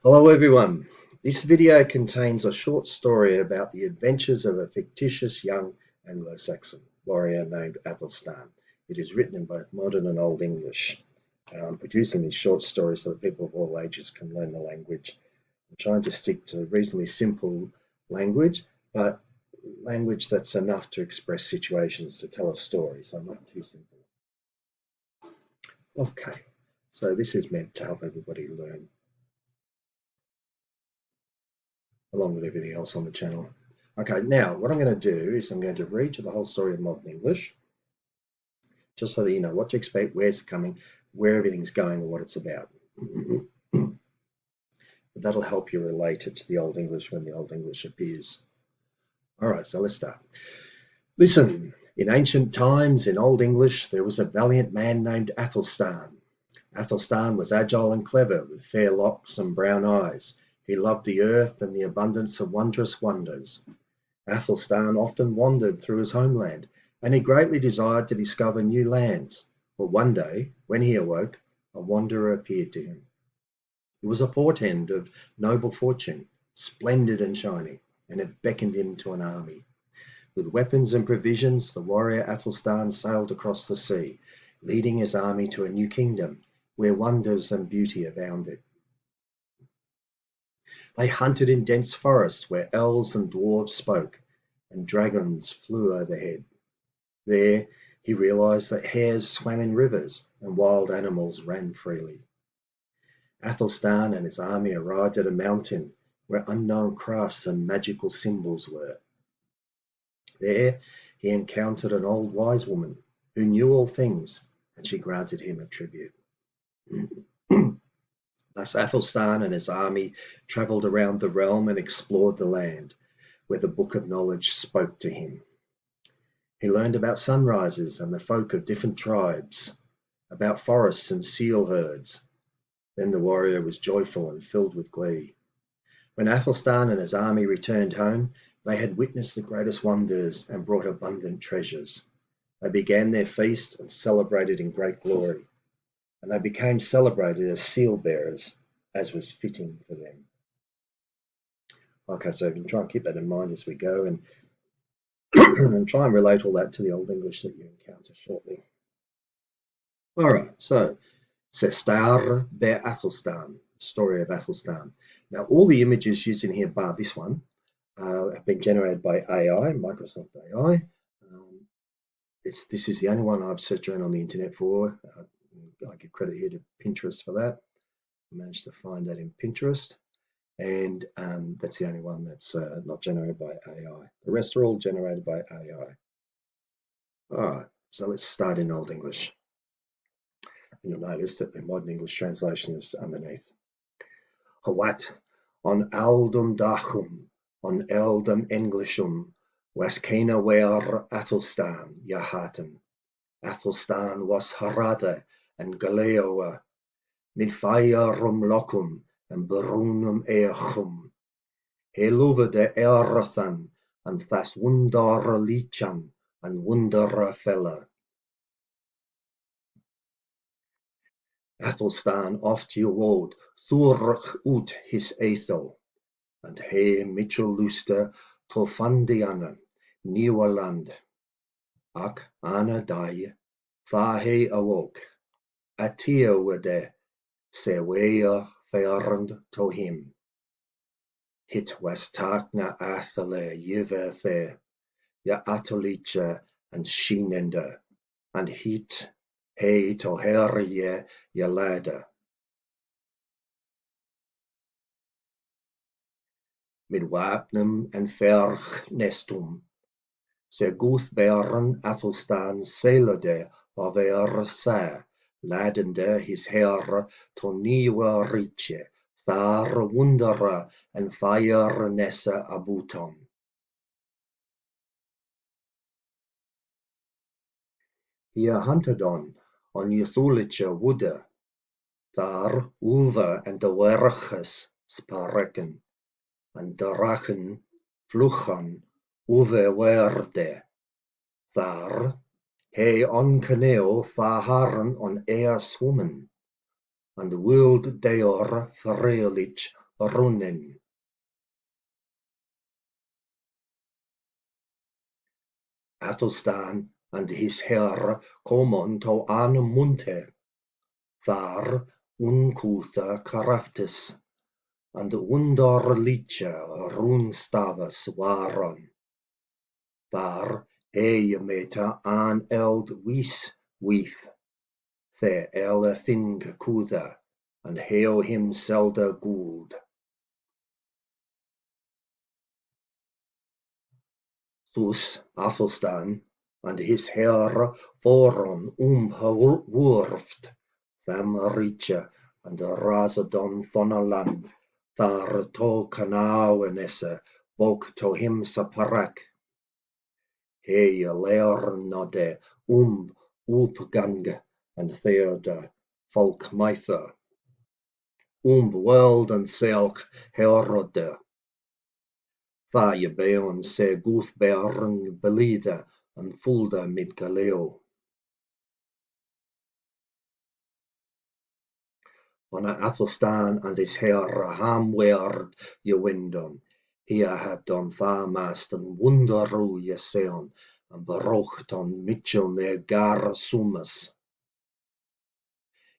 Hello everyone. This video contains a short story about the adventures of a fictitious young Anglo-Saxon warrior named Athelstan. It is written in both modern and Old English. I'm producing these short stories so that people of all ages can learn the language. I'm trying to stick to reasonably simple language, but language that's enough to express situations, to tell a story, so not too simple. Okay, so this is meant to help everybody learn, along with everything else on the channel. Okay, now what I'm going to do is I'm going to read you the whole story of modern English, just so that you know what to expect, where it's coming, where everything's going, and what it's about. That'll help you relate it to the Old English when the Old English appears. All right, so let's start. Listen, in ancient times in Old English, there was a valiant man named Athelstan. Athelstan was agile and clever, with fair locks and brown eyes. He loved the earth and the abundance of wondrous wonders. Athelstan often wandered through his homeland, and he greatly desired to discover new lands. But one day, when he awoke, a wanderer appeared to him. It was a portent of noble fortune, splendid and shining, and it beckoned him to an army. With weapons and provisions, the warrior Athelstan sailed across the sea, leading his army to a new kingdom, where wonders and beauty abounded. They hunted in dense forests where elves and dwarves spoke, and dragons flew overhead. There he realized that hares swam in rivers and wild animals ran freely. Athelstan and his army arrived at a mountain where unknown crafts and magical symbols were. There he encountered an old wise woman who knew all things, and she granted him a tribute. Thus Athelstan and his army travelled around the realm and explored the land, where the Book of Knowledge spoke to him. He learned about sunrises and the folk of different tribes, about forests and seal herds. Then the warrior was joyful and filled with glee. When Athelstan and his army returned home, they had witnessed the greatest wonders and brought abundant treasures. They began their feast and celebrated in great glory, and they became celebrated as seal bearers, as was fitting for them. Okay, so you can try and keep that in mind as we go, and and try and relate all that to the Old English that you encounter shortly. All right, so Story of Athelstan, Story of Athelstan. Now, all the images used in here, bar this one, have been generated by AI, Microsoft AI. This is the only one I've searched around on the internet for. I give credit here to Pinterest for that. I managed to find that in Pinterest. And that's the only one that's not generated by AI. The rest are all generated by AI. All right, so let's start in Old English. And you'll notice that the modern English translation is underneath. Hawat on aldum dachum, on eldum Englishum, was kena wer Athelstan, Yahatem. Athelstan was harada and galeoa, mid firerum locum and brunum eachum. He lovede Æðelstan and thas wundere lichan and wundere fella. Athelstan oft gewod thurch ut his Æthel, and he Mitchell luster to Fandiana, Nieuweland. Ac ana dai, tha he awoke, a tiawade, se weia fernd to him. Hit was takna athale yivethe, ja atolicha and shinenda, and hit he to herje yalada. Mid wapnum en verch nestum, se guthberen Athelstan selode over sa, ladende his herre to nieuwe riche, thar wundere en fire nesse abuton. Hier huntedon on juthuliche woede, thar ulve en de werches spreken, en drachen vluchen uwe werde. Thar he on caneo thaharen on swommen, and world deor verrelich runnen. Athelstan and his heir kom on to Arnmunte. Thar uncútha craftis, and undorlicha runstavas waron. Thar meta an eld wis weith, the thing cútha, and heo him selda gould. Thus Athelstan and his heir foron wurft them riche and razadon thonaland, thar to canauenesse bok to him saparak. He learnade upgang and theode folk myther, world and selk herode. Tha je beon se guthbern belida and fulda mid galeo. On Athelstan and his heir hamweard je windon, hier heb don farmast en wonderroe je seon, en berocht on Mitchell ne gara sumas.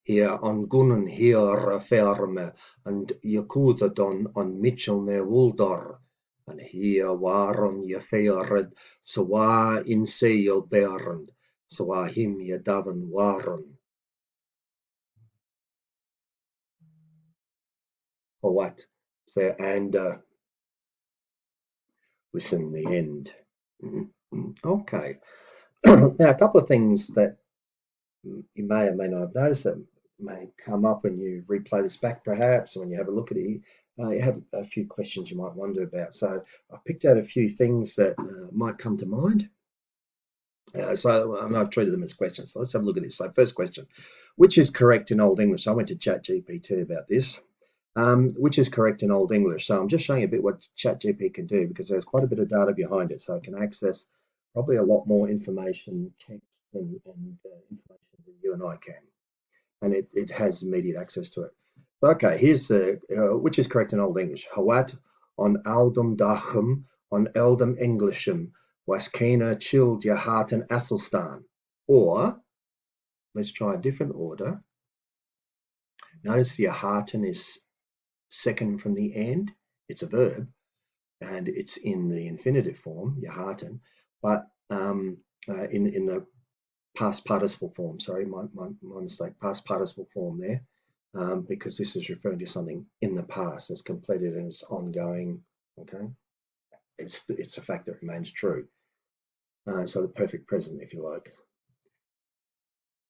Hier on gunnen hier ferme, and je koedadon on Mitchell ne wuldor, en hier waaron je feared, so wa in seil berend, so wa him je daven waaron. Or what? So, and listen the end. Okay. Now, a couple of things that you may or may not have noticed that may come up when you replay this back, perhaps, or when you have a look at it. You have a few questions you might wonder about. So I've picked out a few things that might come to mind. And I've treated them as questions. So let's have a look at this. So first question, which is correct in Old English? I went to ChatGPT about this. Which is correct in Old English. So I'm just showing a bit what ChatGPT can do because there's quite a bit of data behind it. So it can access probably a lot more information, text, and information than you and I can. And it has immediate access to it. Okay, here's which is correct in Old English. Hawat on Aldum Dachum on Eldum Englishum Waskena Child Yahartan Athelstan. Or, let's try a different order. Notice the Yahartan is second from the end. It's a verb, and it's in the infinitive form, Yahartan, but in the past participle form. Sorry, my mistake. Past participle form there, because this is referring to something in the past that's completed and it's ongoing. Okay, it's a fact that remains true. So the perfect present, if you like.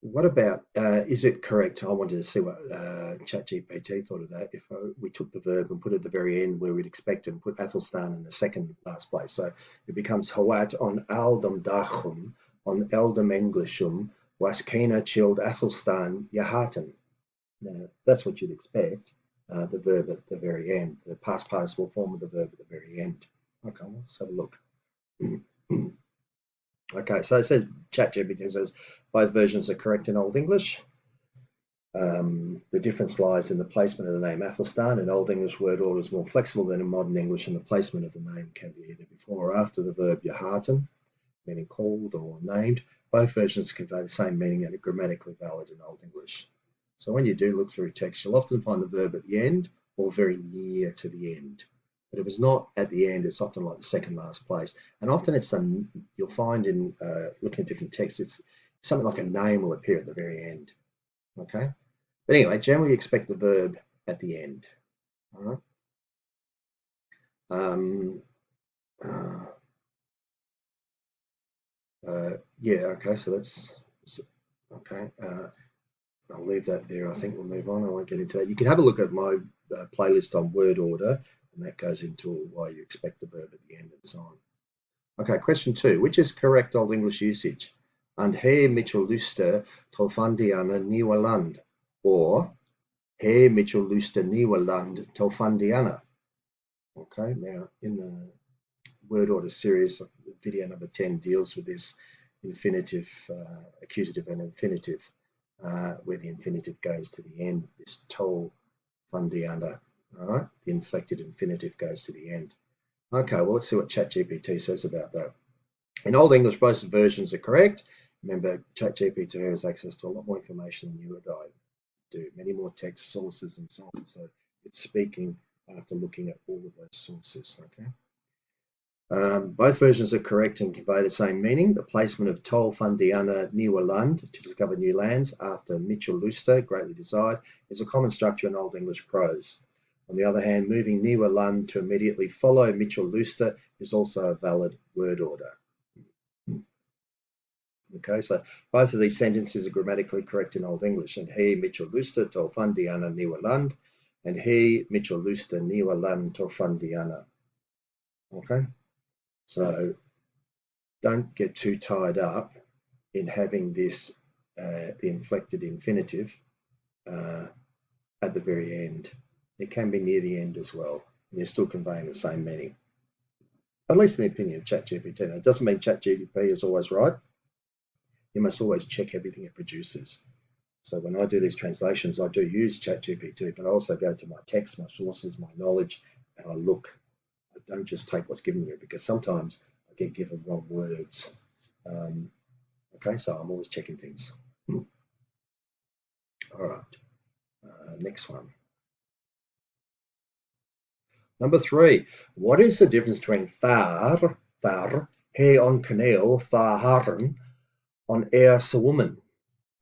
What about, is it correct? I wanted to see what ChatGPT thought of that. If we took the verb and put it at the very end where we'd expect it and put Athelstan in the second last place. So it becomes Hawat on Aldum Dachum, on Eldum Englishum, Waskena Child Athelstan Yahartan. Now, that's what you'd expect, the verb at the very end, the past participle form of the verb at the very end. Okay, let's have a look. Okay, so it says ChatGPT says both versions are correct in Old English. The difference lies in the placement of the name Athelstan. In Old English, word order is more flexible than in modern English, and the placement of the name can be either before or after the verb Yahartan, meaning called or named. Both versions convey the same meaning and are grammatically valid in Old English. So when you do look through text, you'll often find the verb at the end or very near to the end. But if it's not at the end, it's often like the second last place. And often it's you'll find in looking at different texts, it's something like a name will appear at the very end. Okay? But anyway, generally expect the verb at the end. All right? Yeah, okay, so that's okay. I'll leave that there. I think we'll move on. I won't get into that. You can have a look at my playlist on word order, and that goes into why you expect the verb at the end and so on. Okay, question 2. Which is correct Old English usage? And he Mitchell Luster Tofandiana Niwaland, or he Mitchell Luster Niwaland Tofandiana. Okay, now in the word order series, video number 10 deals with this infinitive, accusative and infinitive, where the infinitive goes to the end, this Tofandiana. All right, the inflected infinitive goes to the end. Okay, well, let's see what ChatGPT says about that. In Old English, both versions are correct. Remember, ChatGPT has access to a lot more information than you and I do, many more text sources and so on. So it's speaking after looking at all of those sources. Okay. Both versions are correct and convey the same meaning. The placement of Tol Fundiana Niwa Land to discover new lands after Mitchell Luster, greatly desired, is a common structure in Old English prose. On the other hand, moving Niwa Land to immediately follow Mitchell Luster is also a valid word order. Okay, so both of these sentences are grammatically correct in Old English. And he, Mitchell Luster, Tol Fundiana Niwa Land, and he, Mitchell Luster, Niwa Land, Tol Fundiana. Okay, so don't get too tied up in having this, the inflected infinitive at the very end. It can be near the end as well, and you're still conveying the same meaning. At least in the opinion of ChatGPT. Now, it doesn't mean ChatGPT is always right. You must always check everything it produces. So when I do these translations, I do use ChatGPT, but I also go to my text, my sources, my knowledge, and I look. I don't just take what's given me, because sometimes I get given wrong words. Okay, so I'm always checking things. All right, next one. Number 3, what is the difference between thar, he on canal, tharharen, on air woman,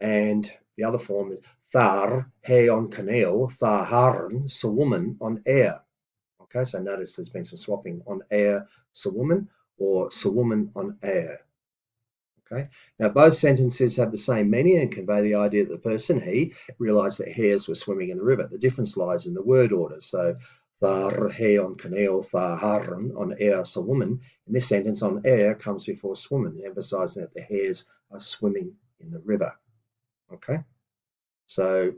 and the other form is thar, he on canal, tharharen, woman, on air. Okay, so notice there's been some swapping on air, woman, or woman on air. Okay. Now, both sentences have the same meaning and convey the idea that the person, he, realised that hares were swimming in the river. The difference lies in the word order. So, thar he on canal, thar haren on air woman. In this sentence, on air comes before swimmen, emphasising that the hares are swimming in the river. Okay. So,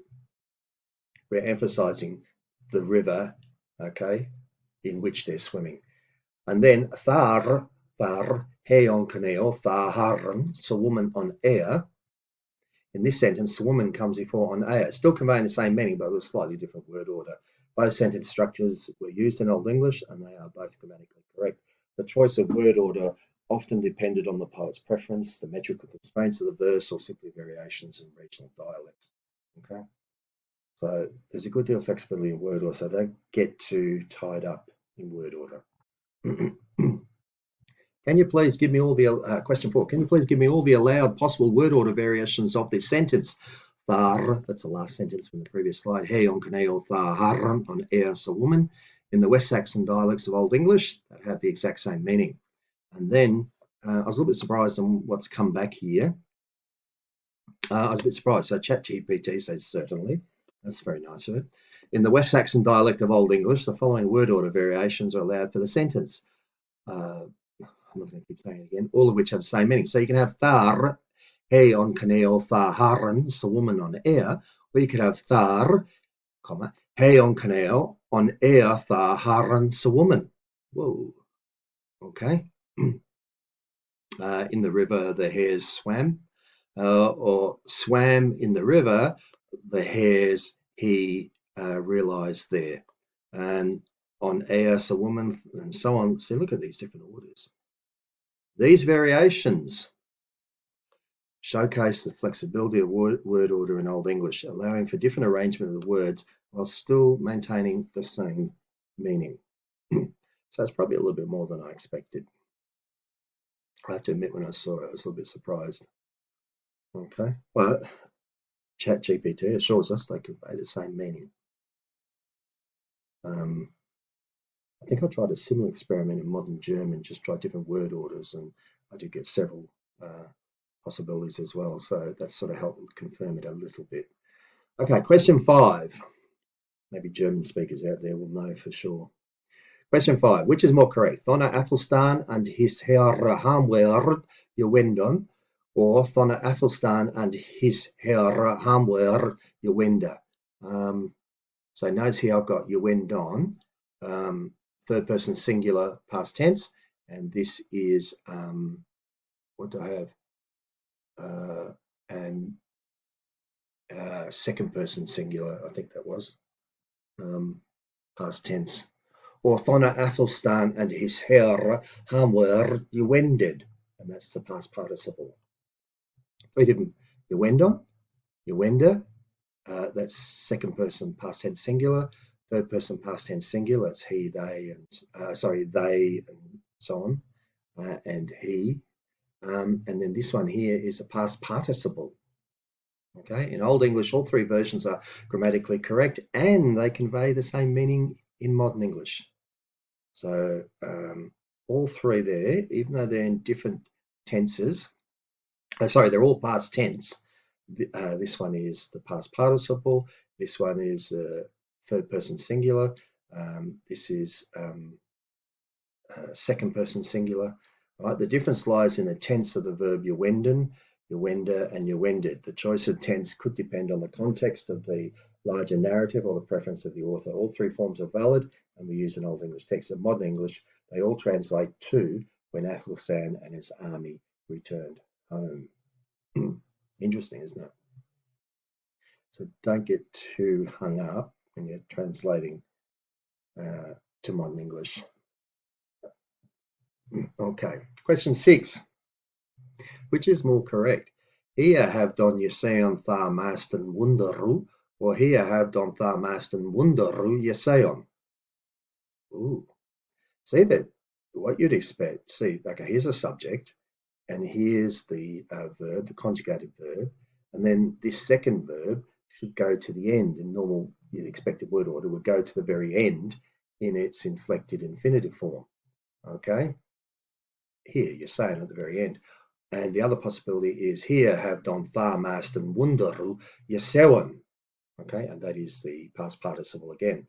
we're emphasising the river, okay, in which they're swimming. And then thar, he on canal, thar haren, woman on air. In this sentence, the woman comes before on air, still conveying the same meaning, but with a slightly different word order. Both sentence structures were used in Old English, and they are both grammatically correct. The choice of word order often depended on the poet's preference, the metrical constraints of the verse, or simply variations in regional dialects. Okay, so there's a good deal of flexibility in word order, so don't get too tied up in word order. Can you please give me all the question 4? Can you please give me all the allowed possible word order variations of this sentence? Thar, that's the last sentence from the previous slide. He on canal, thar haran on air, a woman. In the West Saxon dialects of Old English that have the exact same meaning. And then I was a little bit surprised on what's come back here. I was a bit surprised. So ChatGPT says certainly. That's very nice of it. In the West Saxon dialect of Old English, the following word order variations are allowed for the sentence. I'm not going to keep saying it again, all of which have the same meaning. So you can have thar, he on canal, thar haran, so woman on air, or you could have thar, comma, he on canal, on air, thar haran, so woman. Whoa. Okay. In the river, the hares swam, or swam in the river, the hares he realised there. And on air, so woman, and so on. So look at these different orders. These variations showcase the flexibility of word order in Old English, allowing for different arrangement of the words while still maintaining the same meaning. So it's probably a little bit more than I expected. I have to admit, when I saw it, I was a little bit surprised. Okay, but ChatGPT assures us they convey the same meaning. I think I tried a similar experiment in modern German, just tried different word orders, and I did get several possibilities as well. So that sort of helped confirm it a little bit. Okay, question 5. Maybe German speakers out there will know for sure. Question 5. Which is more correct? Thona Athelstan and his herr Hamwer Jewendon, or Thona Athelstan and his herr Hamwer Jewenda? So notice here I've got Jewendon, third person singular past tense, and this is, what do I have? And second person singular, I think that was. past tense. Or Thona Athelstan and his hair hamwer uwended, and that's the past participle. Three different uwendon, uwenda, that's second person past tense singular, third person past tense singular, it's he, they, and they, and so on, and he. And then this one here is a past participle. Okay, in Old English, all three versions are grammatically correct and they convey the same meaning in modern English. So all three there, even though they're in different tenses, they're all past tense. This one is the past participle. This one is third person singular. This is second person singular. Right? The difference lies in the tense of the verb uwenden, uwenda, and uwended. The choice of tense could depend on the context of the larger narrative or the preference of the author. All three forms are valid, and we use an Old English text. In modern English, they all translate to when Athelstan and his army returned home. Interesting, isn't it? So don't get too hung up when you're translating to modern English. Okay, question 6. Which is more correct? Here have don yeseon tha masten wunderu, or here have don tha masten wunderu yeseon. Ooh, see that what you'd expect. See, okay, here's a subject, and here's the verb, the conjugated verb, and then this second verb should go to the end. In normal, the expected word order would go to the very end in its inflected infinitive form. Okay, here you're saying at the very end. And the other possibility is here have don tha masten wunderu yeseon. Okay, and that is the past participle again.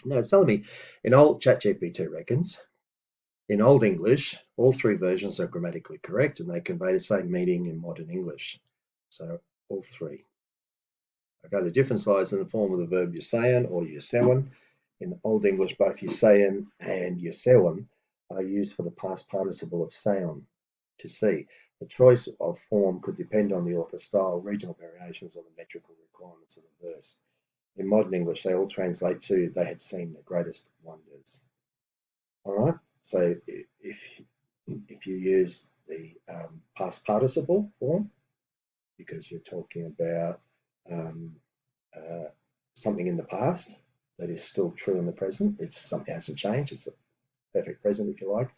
Now it's telling me in old ChatGPT reckons, in Old English, all three versions are grammatically correct and they convey the same meaning in modern English. So all three. Okay, the difference lies in the form of the verb yeseon or yeseon. In Old English, both yeseon and yeseon are used for the past participle of seon, to see. The choice of form could depend on the author's style, regional variations, or the metrical requirements of the verse. In modern English, they all translate to they had seen the greatest wonders. All right, so if you use the past participle form, because you're talking about something in the past that is still true in the present, it's something hasn't changed, it's a perfect present if you like,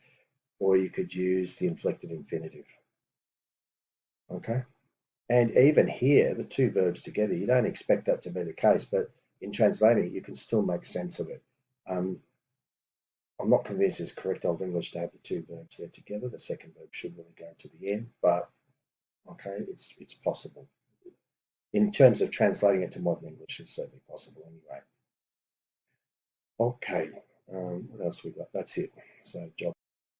or you could use the inflected infinitive. Okay, and even here, the two verbs together, you don't expect that to be the case, but in translating it, you can still make sense of it. I'm not convinced it's correct Old English to have the two verbs there together. The second verb should really go to the end, but okay, it's possible. In terms of translating it to modern English, it's certainly possible anyway. Okay, what else we got? That's it. So job